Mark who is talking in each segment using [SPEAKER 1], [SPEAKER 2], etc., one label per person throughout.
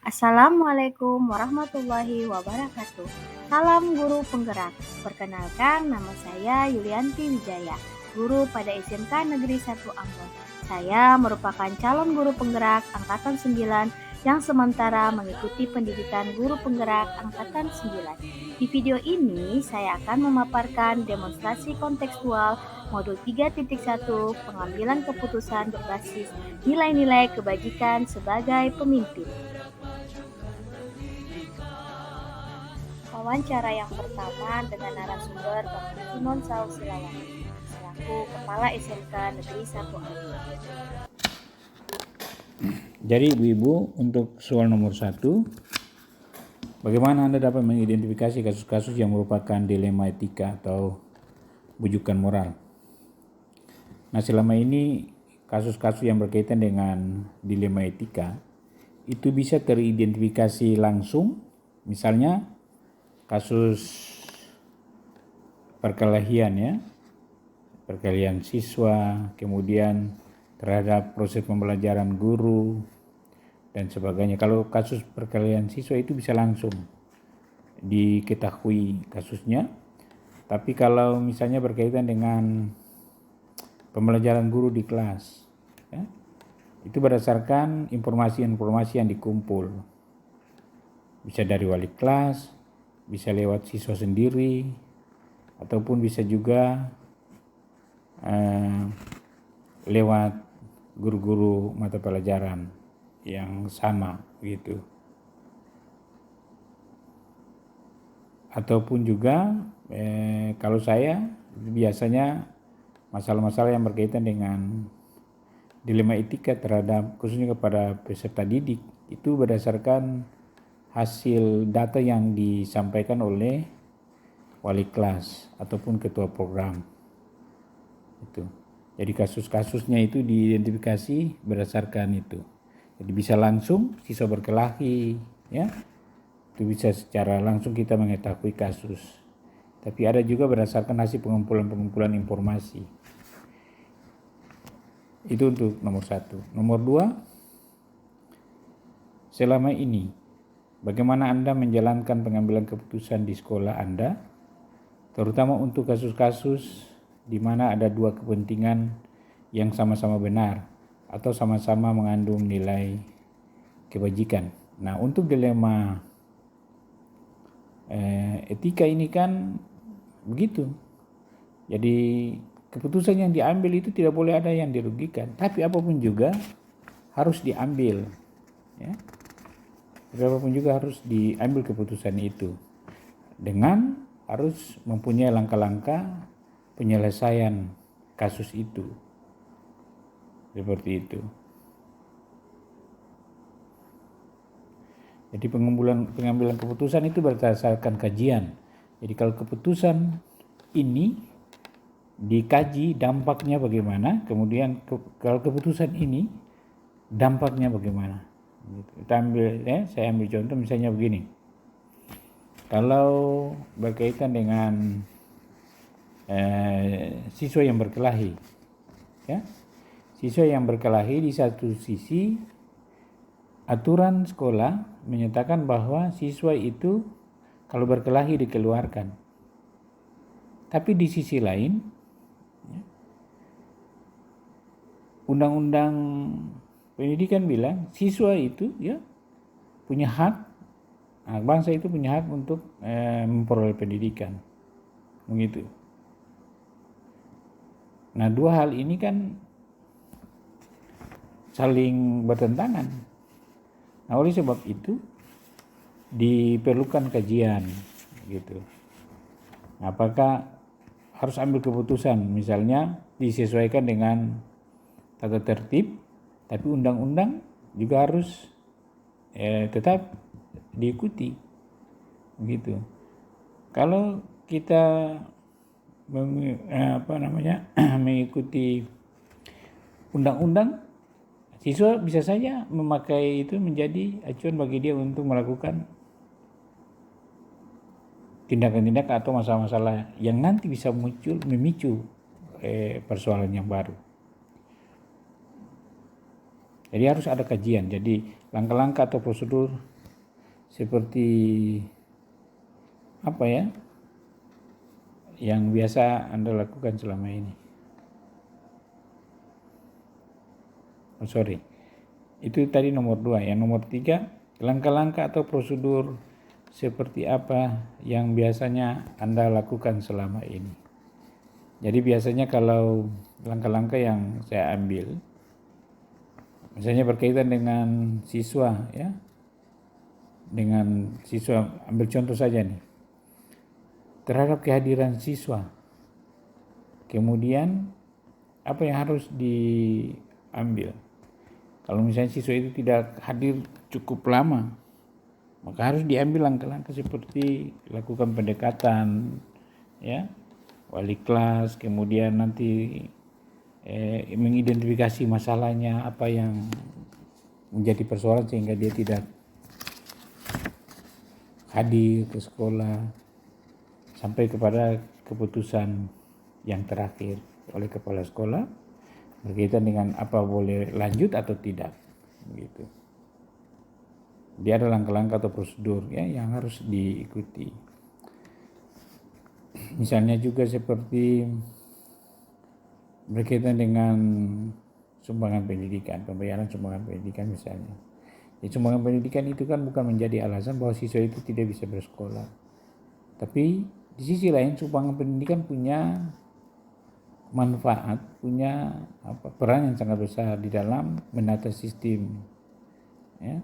[SPEAKER 1] Assalamualaikum warahmatullahi wabarakatuh. Salam guru penggerak. Perkenalkan, nama saya Yulianti Wijaya, guru pada SMK Negeri 1 Ambon. Saya merupakan calon guru penggerak angkatan 9 yang sementara mengikuti pendidikan guru penggerak angkatan 9. Di video ini saya akan memaparkan demonstrasi kontekstual modul 3.1 pengambilan keputusan berbasis nilai-nilai kebajikan sebagai pemimpin. Wawancara yang pertama dengan narasumber Dr. Simon Sausilawan selaku Kepala SMK Negeri 1 Ambon.
[SPEAKER 2] Jadi Ibu-Ibu, untuk soal nomor 1, bagaimana Anda dapat mengidentifikasi kasus-kasus yang merupakan dilema etika atau bujukan moral? Nah, selama ini kasus-kasus yang berkaitan dengan dilema etika itu bisa teridentifikasi langsung, misalnya kasus perkelahian ya, perkelahian siswa, kemudian terhadap proses pembelajaran guru dan sebagainya. Kalau kasus perkelahian siswa itu bisa langsung diketahui kasusnya. Tapi kalau misalnya berkaitan dengan pembelajaran guru di kelas, ya, itu berdasarkan informasi-informasi yang dikumpul. Bisa dari wali kelas, bisa lewat siswa sendiri, ataupun bisa juga lewat guru-guru mata pelajaran yang sama gitu. Ataupun juga kalau saya biasanya masalah-masalah yang berkaitan dengan dilema etika terhadap khususnya kepada peserta didik itu berdasarkan hasil data yang disampaikan oleh wali kelas ataupun ketua program. Itu. Jadi kasus-kasusnya itu diidentifikasi berdasarkan itu. Jadi bisa langsung siswa berkelahi, ya. Itu bisa secara langsung kita mengetahui kasus. Tapi ada juga berdasarkan hasil pengumpulan informasi. Itu untuk nomor 1. Nomor 2, selama ini bagaimana Anda menjalankan pengambilan keputusan di sekolah Anda, terutama untuk kasus-kasus di mana ada dua kepentingan yang sama-sama benar atau sama-sama mengandung nilai kebajikan. Nah, untuk dilema etika ini kan begitu. Jadi keputusan yang diambil itu tidak boleh ada yang dirugikan, tapi apapun juga harus diambil, ya. Apapun juga harus diambil keputusan itu dengan harus mempunyai langkah-langkah penyelesaian kasus itu. Seperti itu. Jadi pengambilan keputusan itu berdasarkan kajian. Jadi kalau keputusan ini dikaji dampaknya bagaimana, kemudian kalau keputusan ini dampaknya bagaimana. Kita ambil, saya ambil contoh misalnya begini. Kalau berkaitan dengan siswa yang berkelahi, ya, siswa yang berkelahi di satu sisi aturan sekolah menyatakan bahwa siswa itu kalau berkelahi dikeluarkan. Tapi di sisi lain, ya, undang-undang pendidikan bilang siswa itu ya punya hak, bangsa itu punya hak untuk memperoleh pendidikan, begitu. Nah, dua hal ini kan saling bertentangan. Nah, oleh sebab itu diperlukan kajian, gitu. Apakah harus ambil keputusan, misalnya disesuaikan dengan tata tertib, tapi undang-undang juga harus tetap diikuti, begitu. Kalau kita mengikuti undang-undang, siswa bisa saja memakai itu menjadi acuan bagi dia untuk melakukan tindakan-tindakan atau masalah-masalah yang nanti bisa memicu persoalan yang baru. Jadi harus ada kajian. Jadi langkah-langkah atau prosedur seperti apa ya yang biasa Anda lakukan selama ini. Itu tadi nomor 2. Yang nomor 3, langkah-langkah atau prosedur seperti apa yang biasanya Anda lakukan selama ini. Jadi biasanya kalau langkah-langkah yang saya ambil, misalnya berkaitan dengan siswa ya, dengan siswa, ambil contoh saja nih, terhadap kehadiran siswa, kemudian apa yang harus diambil. Kalau misalnya siswa itu tidak hadir cukup lama, maka harus diambil langkah-langkah seperti lakukan pendekatan ya, wali kelas, kemudian nanti mengidentifikasi masalahnya, apa yang menjadi persoalan sehingga dia tidak hadir ke sekolah, sampai kepada keputusan yang terakhir oleh kepala sekolah berkaitan dengan apa boleh lanjut atau tidak, begitu. Dia ada langkah-langkah atau prosedur ya yang harus diikuti. Misalnya juga seperti berkaitan dengan sumbangan pendidikan, pembayaran sumbangan pendidikan misalnya. Jadi sumbangan pendidikan itu kan bukan menjadi alasan bahwa siswa itu tidak bisa bersekolah. Tapi di sisi lain sumbangan pendidikan punya manfaat, punya peran yang sangat besar di dalam menata sistem. Ya.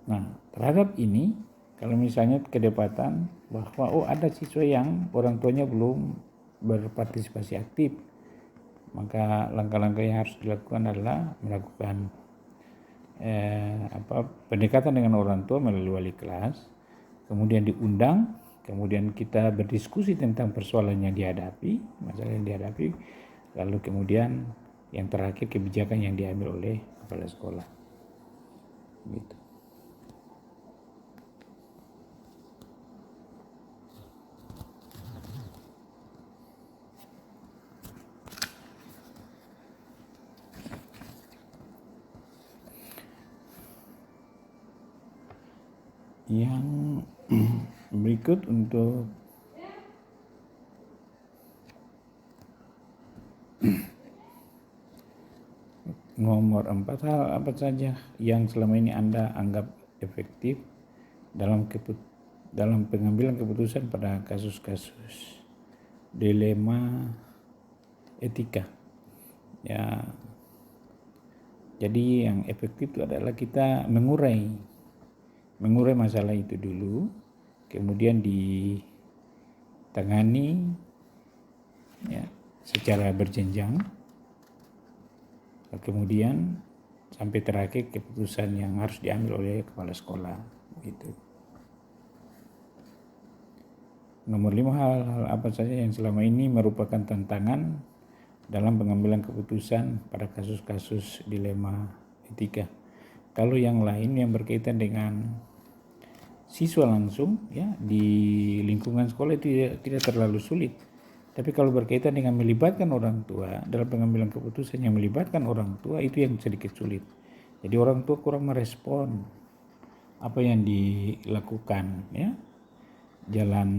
[SPEAKER 2] Nah, terhadap ini, kalau misalnya kedapatan bahwa ada siswa yang orang tuanya belum berpartisipasi aktif, maka langkah-langkah yang harus dilakukan adalah melakukan pendekatan dengan orang tua melalui wali kelas, kemudian diundang, kemudian kita berdiskusi tentang persoalan yang dihadapi, masalah yang dihadapi, lalu kemudian yang terakhir kebijakan yang diambil oleh kepala sekolah. Gitu. Yang berikut untuk nomor 4, hal apa saja yang selama ini Anda anggap efektif dalam pengambilan keputusan pada kasus-kasus dilema etika. Ya, jadi yang efektif itu adalah kita mengurai masalah itu dulu, kemudian ditangani ya, secara berjenjang, kemudian sampai terakhir keputusan yang harus diambil oleh kepala sekolah. Gitu. Nomor 5, hal-hal apa saja yang selama ini merupakan tantangan dalam pengambilan keputusan pada kasus-kasus dilema etika. Kalau yang lain yang berkaitan dengan siswa langsung ya di lingkungan sekolah itu tidak terlalu sulit. Tapi kalau berkaitan dengan melibatkan orang tua dalam pengambilan keputusan yang melibatkan orang tua, itu yang sedikit sulit. Jadi orang tua kurang merespon apa yang dilakukan ya, jalan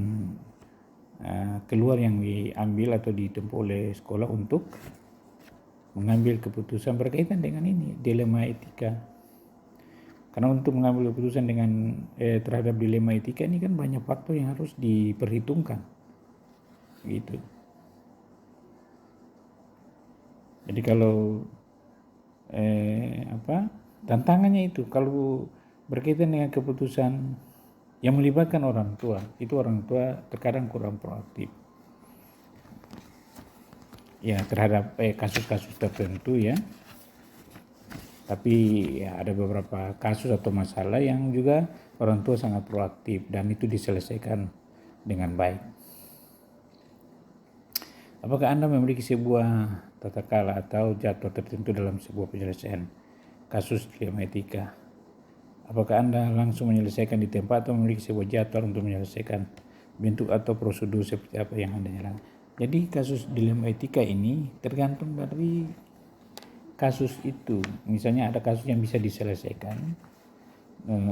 [SPEAKER 2] keluar yang diambil atau ditempuh oleh sekolah untuk mengambil keputusan berkaitan dengan ini dilema etika. Karena untuk mengambil keputusan dengan terhadap dilema etika ini kan banyak faktor yang harus diperhitungkan, gitu. Jadi kalau tantangannya itu kalau berkaitan dengan keputusan yang melibatkan orang tua, itu orang tua terkadang kurang proaktif. Ya terhadap kasus-kasus tertentu ya. Tapi ya ada beberapa kasus atau masalah yang juga orang tua sangat proaktif dan itu diselesaikan dengan baik. Apakah Anda memiliki sebuah tata cara atau jadwal tertentu dalam sebuah penyelesaian kasus dilema etika? Apakah Anda langsung menyelesaikan di tempat atau memiliki sebuah jadwal untuk menyelesaikan bentuk atau prosedur seperti apa yang Anda jalankan? Jadi kasus dilema etika ini tergantung dari kasus itu. Misalnya ada kasus yang bisa diselesaikan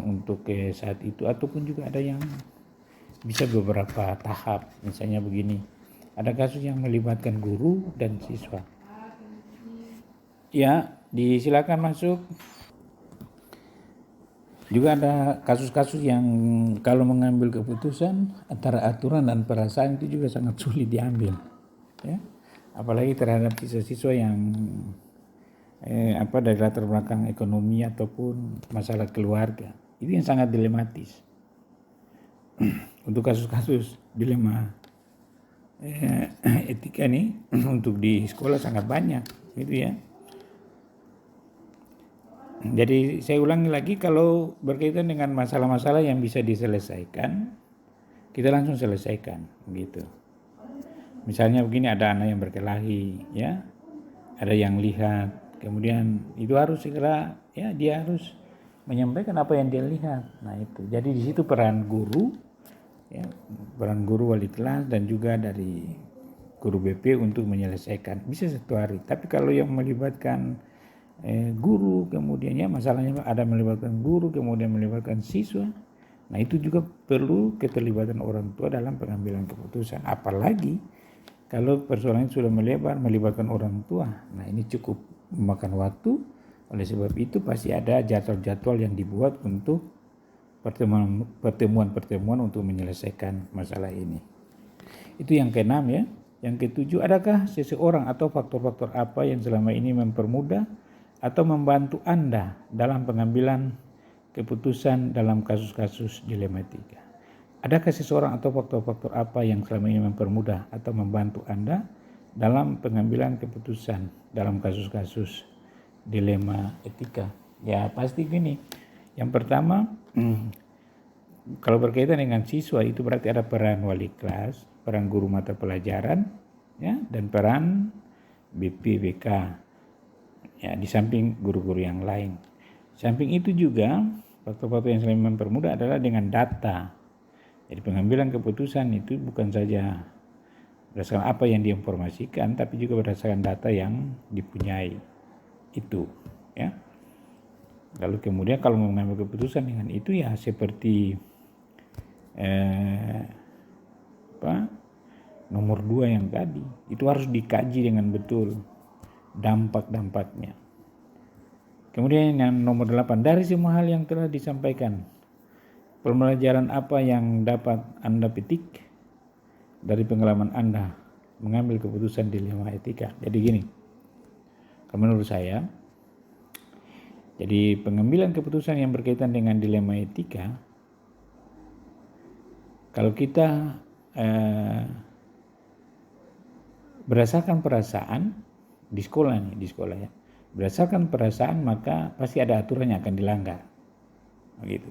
[SPEAKER 2] untuk saat itu, ataupun juga ada yang bisa beberapa tahap. Misalnya begini, ada kasus yang melibatkan guru dan siswa. Ya, disilakan masuk. Juga ada kasus-kasus yang kalau mengambil keputusan antara aturan dan perasaan itu juga sangat sulit diambil, ya. Apalagi terhadap siswa-siswa yang dari latar belakang ekonomi ataupun masalah keluarga. Itu yang sangat dilematis. Untuk kasus-kasus dilema etika nih untuk di sekolah sangat banyak, gitu ya. Jadi saya ulangi lagi, kalau berkaitan dengan masalah-masalah yang bisa diselesaikan, kita langsung selesaikan, gitu. Misalnya begini, ada anak yang berkelahi, ya, ada yang lihat, kemudian itu harus segera, ya, dia harus menyampaikan apa yang dia lihat. Nah itu, jadi di situ peran guru, ya, peran guru wali kelas dan juga dari guru BP untuk menyelesaikan, bisa satu hari. Tapi kalau yang melibatkan guru, kemudian ya masalahnya ada melibatkan guru, kemudian melibatkan siswa, nah itu juga perlu keterlibatan orang tua dalam pengambilan keputusan. Apalagi kalau persoalannya sudah melibatkan orang tua, nah ini cukup memakan waktu. Oleh sebab itu pasti ada jadwal-jadwal yang dibuat untuk pertemuan-pertemuan untuk menyelesaikan masalah ini. Itu yang keenam, ya. Yang ketujuh, adakah seseorang atau faktor-faktor apa yang selama ini mempermudah atau membantu Anda dalam pengambilan keputusan dalam kasus-kasus dilematika? Adakah seseorang atau faktor-faktor apa yang selama ini mempermudah atau membantu Anda dalam pengambilan keputusan dalam kasus-kasus dilema etika? Ya pasti gini. Yang pertama, kalau berkaitan dengan siswa itu berarti ada peran wali kelas, peran guru mata pelajaran, ya, dan peran BK. Ya, di samping guru-guru yang lain. Samping itu juga faktor-faktor yang selain mempermudah adalah dengan data. Jadi pengambilan keputusan itu bukan saja berdasarkan apa yang diinformasikan, tapi juga berdasarkan data yang dipunyai itu, ya. Lalu kemudian kalau mengambil keputusan dengan itu, ya seperti nomor 2 yang tadi, itu harus dikaji dengan betul dampak-dampaknya. Kemudian yang nomor 8, dari semua hal yang telah disampaikan, pembelajaran apa yang dapat Anda petik dari pengalaman Anda mengambil keputusan dilema etika? Jadi gini, kalau menurut saya, jadi pengambilan keputusan yang berkaitan dengan dilema etika, kalau kita berdasarkan perasaan di sekolah ya, berdasarkan perasaan maka pasti ada aturan yang akan dilanggar, begitu.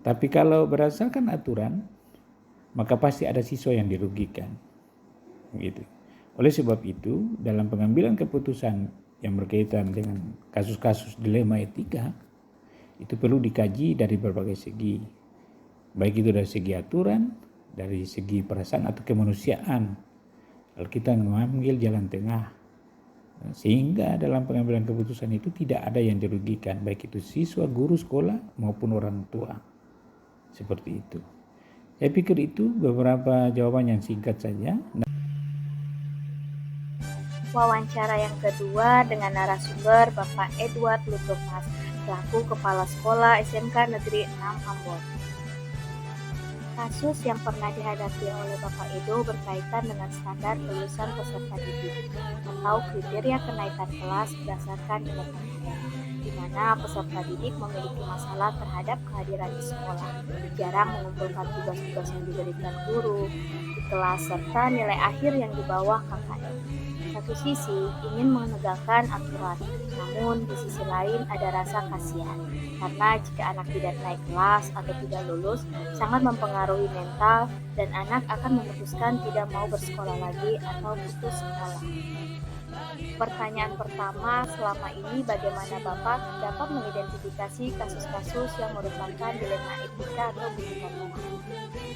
[SPEAKER 2] Tapi kalau berdasarkan aturan maka pasti ada siswa yang dirugikan, begitu. Oleh sebab itu dalam pengambilan keputusan yang berkaitan dengan kasus-kasus dilema etika itu perlu dikaji dari berbagai segi, baik itu dari segi aturan, dari segi perasaan atau kemanusiaan. Lalu kita mengambil jalan tengah sehingga dalam pengambilan keputusan itu tidak ada yang dirugikan, baik itu siswa, guru sekolah maupun orang tua. Seperti itu. Saya pikir itu beberapa jawaban yang singkat saja.
[SPEAKER 1] Wawancara yang kedua dengan narasumber Bapak Edward Lutomas, selaku Kepala Sekolah SMK Negeri 6 Ambon. Kasus yang pernah dihadapi oleh Bapak Edo berkaitan dengan standar kelulusan peserta didik atau kriteria kenaikan kelas berdasarkan nilai KKN, di mana peserta didik memiliki masalah terhadap kehadiran di sekolah, jarang mengumpulkan tugas-tugas yang diberikan guru di kelas, serta nilai akhir yang di bawah KKN. Satu sisi ingin menegakkan aturan, namun di sisi lain ada rasa kasihan, karena jika anak tidak naik kelas atau tidak lulus, sangat mempengaruhi mental dan anak akan memutuskan tidak mau bersekolah lagi atau putus sekolah. Pertanyaan pertama, selama ini bagaimana Bapak dapat mengidentifikasi kasus-kasus yang merupakan dilema etika atau bujukan moral?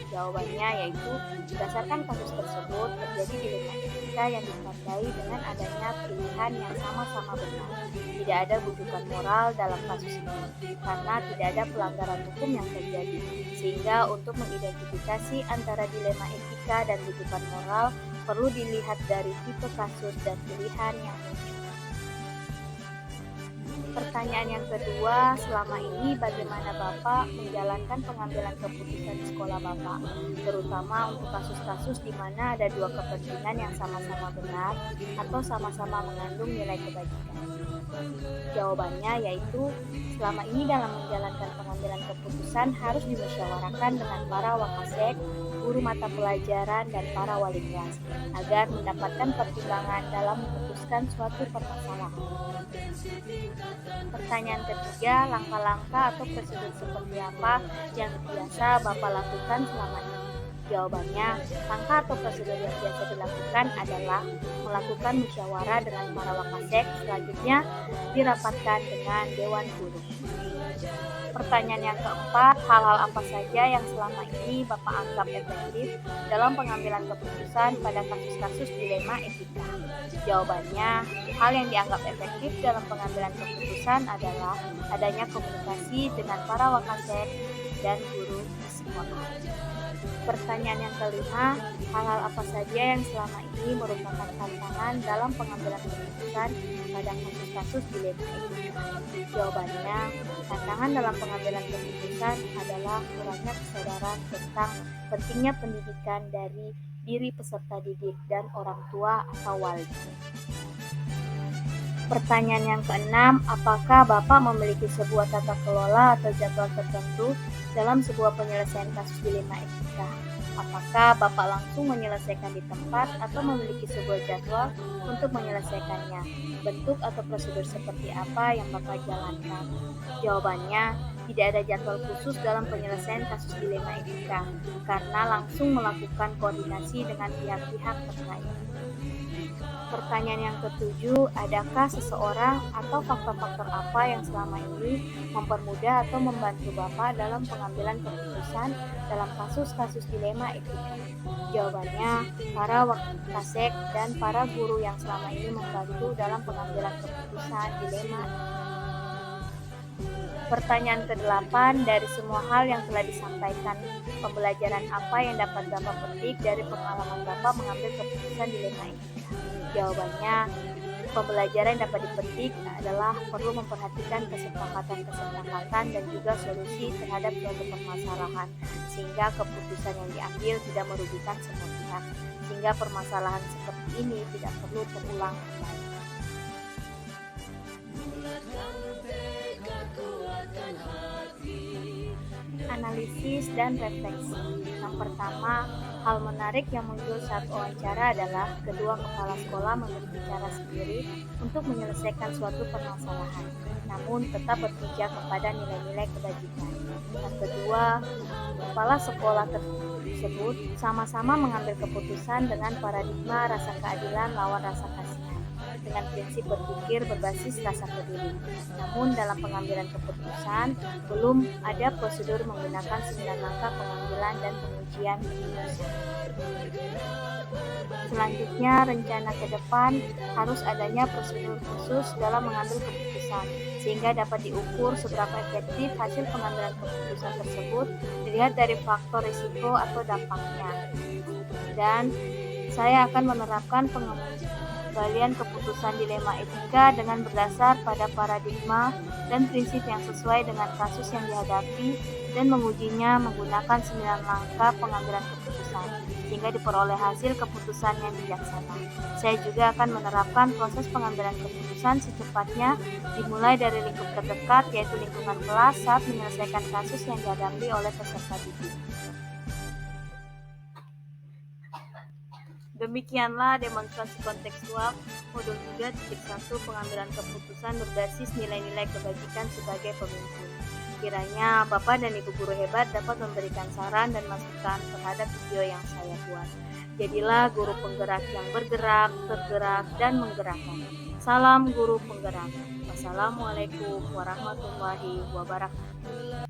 [SPEAKER 1] Jawabannya yaitu, berdasarkan kasus tersebut terjadi dilema etika yang ditandai dengan adanya pilihan yang sama-sama benar. Tidak ada bujukan moral dalam kasus ini, karena tidak ada pelanggaran hukum yang terjadi. Sehingga untuk mengidentifikasi antara dilema etika dan bujukan moral, perlu dilihat dari tipe kasus dan pilihan yang muncul. Pertanyaan yang kedua, selama ini bagaimana Bapak menjalankan pengambilan keputusan di sekolah Bapak, terutama untuk kasus-kasus di mana ada dua kepentingan yang sama-sama benar atau sama-sama mengandung nilai kebajikan? Jawabannya yaitu, selama ini dalam menjalankan pengambilan keputusan harus dimusyawarahkan dengan para wakasek, guru mata pelajaran, dan para wali kelas agar mendapatkan pertimbangan dalam memutuskan suatu permasalahan. Pertanyaan ketiga, langkah-langkah atau prosedur seperti apa yang biasa Bapak lakukan selama ini? Jawabannya, langkah atau prosedur yang biasa dilakukan adalah melakukan musyawarah dengan para wakasek, selanjutnya dirapatkan dengan Dewan Guru. Pertanyaan yang keempat, hal-hal apa saja yang selama ini Bapak anggap efektif dalam pengambilan keputusan pada kasus-kasus dilema etika? Jawabannya, hal yang dianggap efektif dalam pengambilan keputusan adalah adanya komunikasi dengan para wakasek dan guru di sekolah. Pertanyaan yang kelima, hal-hal apa saja yang selama ini merupakan tantangan dalam pengambilan keputusan pada kasus-kasus dilema etika? Jawabannya, tantangan dalam pengambilan keputusan adalah kurangnya kesadaran tentang pentingnya pendidikan dari diri peserta didik dan orang tua atau wali. Pertanyaan yang keenam, apakah Bapak memiliki sebuah tata kelola atau jadwal tertentu dalam sebuah penyelesaian kasus dilema etika? Apakah Bapak langsung menyelesaikan di tempat atau memiliki sebuah jadwal untuk menyelesaikannya? Bentuk atau prosedur seperti apa yang Bapak jalankan? Jawabannya, tidak ada jadwal khusus dalam penyelesaian kasus dilema etika, karena langsung melakukan koordinasi dengan pihak-pihak terkait. Pertanyaan yang ketujuh, adakah seseorang atau faktor-faktor apa yang selama ini mempermudah atau membantu Bapak dalam pengambilan keputusan dalam kasus-kasus dilema etika? Jawabannya, para wakasek dan para guru yang selama ini membantu dalam pengambilan keputusan dilema. Pertanyaan ke-8, dari semua hal yang telah disampaikan, pembelajaran apa yang dapat Bapak petik dari pengalaman Bapak mengambil keputusan dilema etika? Jawabannya, pembelajaran yang dapat dipetik adalah perlu memperhatikan kesepakatan dan juga solusi terhadap suatu permasalahan, sehingga keputusan yang diambil tidak merugikan semua pihak, sehingga permasalahan seperti ini tidak perlu terulang kembali. Analisis dan refleksi. Yang pertama, hal menarik yang muncul saat wawancara adalah kedua kepala sekolah memiliki cara sendiri untuk menyelesaikan suatu permasalahan, namun tetap berpijak kepada nilai-nilai kebajikan. Yang kedua, kepala sekolah tersebut sama-sama mengambil keputusan dengan paradigma rasa keadilan lawan rasa kasihan, dengan prinsip berpikir berbasis rasa peduli. Namun dalam pengambilan keputusan, belum ada prosedur menggunakan 9 langkah pengambilan dan pengujian keputusan. Selanjutnya, rencana ke depan harus adanya prosedur khusus dalam mengambil keputusan, sehingga dapat diukur seberapa efektif hasil pengambilan keputusan tersebut dilihat dari faktor risiko atau dampaknya. Dan saya akan menerapkan pengambilan keputusan dilema etika dengan berdasar pada paradigma dan prinsip yang sesuai dengan kasus yang dihadapi dan mengujinya menggunakan 9 langkah pengambilan keputusan sehingga diperoleh hasil keputusan yang bijaksana. Saya juga akan menerapkan proses pengambilan keputusan secepatnya dimulai dari lingkup terdekat yaitu lingkungan kelas saat menyelesaikan kasus yang dihadapi oleh peserta didik. Demikianlah demonstrasi kontekstual modul 3.1 pengambilan keputusan berbasis nilai-nilai kebajikan sebagai pemimpin. Kiranya Bapak dan Ibu guru hebat dapat memberikan saran dan masukan terhadap video yang saya buat. Jadilah guru penggerak yang bergerak, tergerak, dan menggerakkan. Salam guru penggerak. Wassalamualaikum warahmatullahi wabarakatuh.